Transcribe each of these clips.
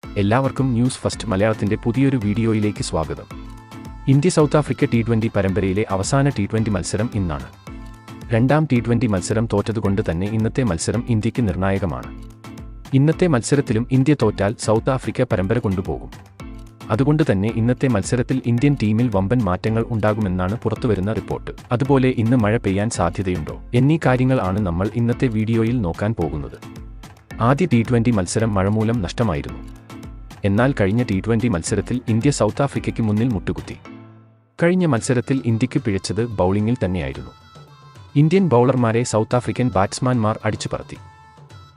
എല്ലാവർക്കും news first മലയാളത്തിന്റെ പുതിയൊരു വീഡിയോയിലേക്ക് സ്വാഗതം. ഇന്ത്യ സൗത്ത് ആഫ്രിക്ക T20 പരമ്പരയിലെ അവസാന T20 മത്സരം ഇന്നാണ്. രണ്ടാം T20 മത്സരം തോറ്റതുകൊണ്ട് തന്നെ ഇന്നത്തെ മത്സരം ഇന്ത്യക്ക് നിർണായകമാണ്. ഇന്നത്തെ മത്സരത്തിലും ഇന്ത്യ തോറ്റാൽ സൗത്ത് ആഫ്രിക്ക പരമ്പര കൊണ്ടുപോകും. അതുകൊണ്ട് തന്നെ ഇന്നത്തെ മത്സരത്തിൽ ഇന്ത്യൻ ടീമിൽ വമ്പൻ മാറ്റങ്ങൾ ഉണ്ടാകുമെന്നാണ് പുറത്തുവരുന്ന റിപ്പോർട്ട്. അതുപോലെ ഇന്ന് മഴ പെയ്യാൻ സാധ്യതയുണ്ടോ എന്നീ കാര്യങ്ങൾ ആണ് നമ്മൾ ഇന്നത്തെ വീഡിയോയിൽ നോക്കാൻ പോകുന്നത്. ആദ്യ T20 മത്സരം മഴ മൂലം നഷ്ടമായിരുന്നു. എന്നാൽ കഴിഞ്ഞ T20 മത്സരത്തിൽ ഇന്ത്യ സൗത്ത് ആഫ്രിക്കയ്ക്ക് മുന്നിൽ മുട്ടുകുത്തി. കഴിഞ്ഞ മത്സരത്തിൽ ഇന്ത്യക്ക് പിഴച്ചത് ബൗളിംഗിൽ തന്നെയായിരുന്നു. ഇന്ത്യൻ ബൗളർമാരെ സൗത്ത് ആഫ്രിക്കൻ ബാറ്റ്സ്മാൻമാർ അടിച്ചു പറത്തി.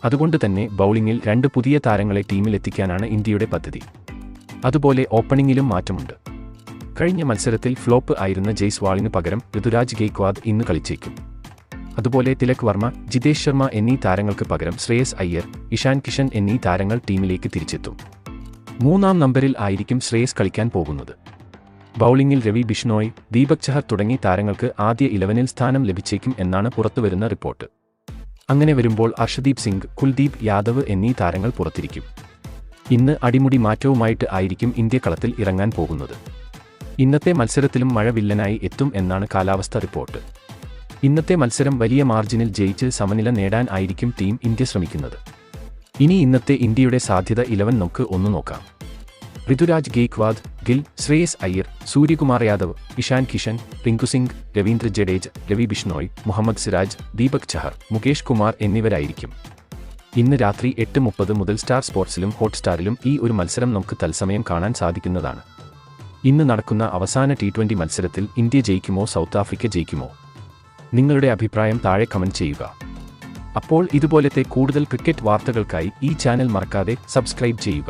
അതുകൊണ്ട് തന്നെ ബൗളിംഗിൽ 2 പുതിയ താരങ്ങളെ ടീമിലെത്തിക്കാനാണ് ഇന്ത്യയുടെ പദ്ധതി. അതുപോലെ ഓപ്പണിംഗിലും മാറ്റമുണ്ട്. കഴിഞ്ഞ മത്സരത്തിൽ ഫ്ലോപ്പ് ആയിരുന്ന ജയ്സ്വാളിന് പകരം ഋതുരാജ് ഗെയ്ക്വാദ് ഇന്ന് കളിച്ചേക്കും. അതുപോലെ തിലക് വർമ്മ, ജിതേഷ് ശർമ്മ എന്നീ താരങ്ങൾക്ക് പകരം ശ്രേയസ് അയ്യർ, ഇഷാൻ കിഷൻ എന്നീ താരങ്ങൾ ടീമിലേക്ക് തിരിച്ചെത്തും. 3-ാം നമ്പറിൽ ആയിരിക്കും ശ്രേയസ് കളിക്കാൻ പോകുന്നത്. ബൗളിംഗിൽ രവി ബിഷ്ണോയ്, ദീപക് ചഹർ തുടങ്ങി താരങ്ങൾക്ക് ആദ്യ 11-ൽ സ്ഥാനം ലഭിച്ചേക്കും എന്നാണ് പുറത്തുവരുന്ന റിപ്പോർട്ട്. അങ്ങനെ വരുമ്പോൾ അർഷദീപ് സിംഗ്, കുൽദീപ് യാദവ് എന്നീ താരങ്ങൾ പുറത്തിരിക്കും. ഇന്ന് അടിമുടി മാറ്റവുമായിട്ട് ആയിരിക്കും ഇന്ത്യ കളത്തിൽ ഇറങ്ങാൻ പോകുന്നത്. ഇന്നത്തെ മത്സരത്തിലും മഴ വില്ലനായി എത്തും എന്നാണ് കാലാവസ്ഥ റിപ്പോർട്ട്. ഇന്നത്തെ മത്സരം വലിയ മാർജിനിൽ ജയിച്ച് സമനില നേടാൻ ആയിരിക്കും ടീം ഇന്ത്യ ശ്രമിക്കുന്നത്. ഇനി ഇന്നത്തെ ഇന്ത്യയുടെ സാധ്യത 11 നമുക്ക് ഒന്ന് നോക്കാം. ഋതുരാജ് ഗെയ്ക്വാദ്, ഗിൽ, ശ്രേയസ് അയ്യർ, സൂര്യകുമാർ യാദവ്, ഇഷാൻ കിഷൻ, റിങ്കു സിംഗ്, രവീന്ദ്ര ജഡേജ, രവി ബിഷ്ണോയ്, മുഹമ്മദ് സിറാജ്, ദീപക് ചഹർ, മുകേഷ് കുമാർ എന്നിവരായിരിക്കും. ഇന്ന് രാത്രി 8:30 മുതൽ സ്റ്റാർ സ്പോർട്സിലും ഹോട്ട്സ്റ്റാറിലും ഈ ഒരു മത്സരം നമുക്ക് തത്സമയം കാണാൻ സാധിക്കുന്നതാണ്. ഇന്ന് നടക്കുന്ന അവസാന T20 മത്സരത്തിൽ ഇന്ത്യ ജയിക്കുമോ സൗത്ത് ആഫ്രിക്ക ജയിക്കുമോ? നിങ്ങളുടെ അഭിപ്രായം താഴെ കമന്റ് ചെയ്യുക. അപ്പോൾ ഇതുപോലത്തെ കൂടുതൽ ക്രിക്കറ്റ് വാർത്തകൾക്കായി ഈ ചാനൽ മറക്കാതെ സബ്സ്ക്രൈബ് ചെയ്യുക.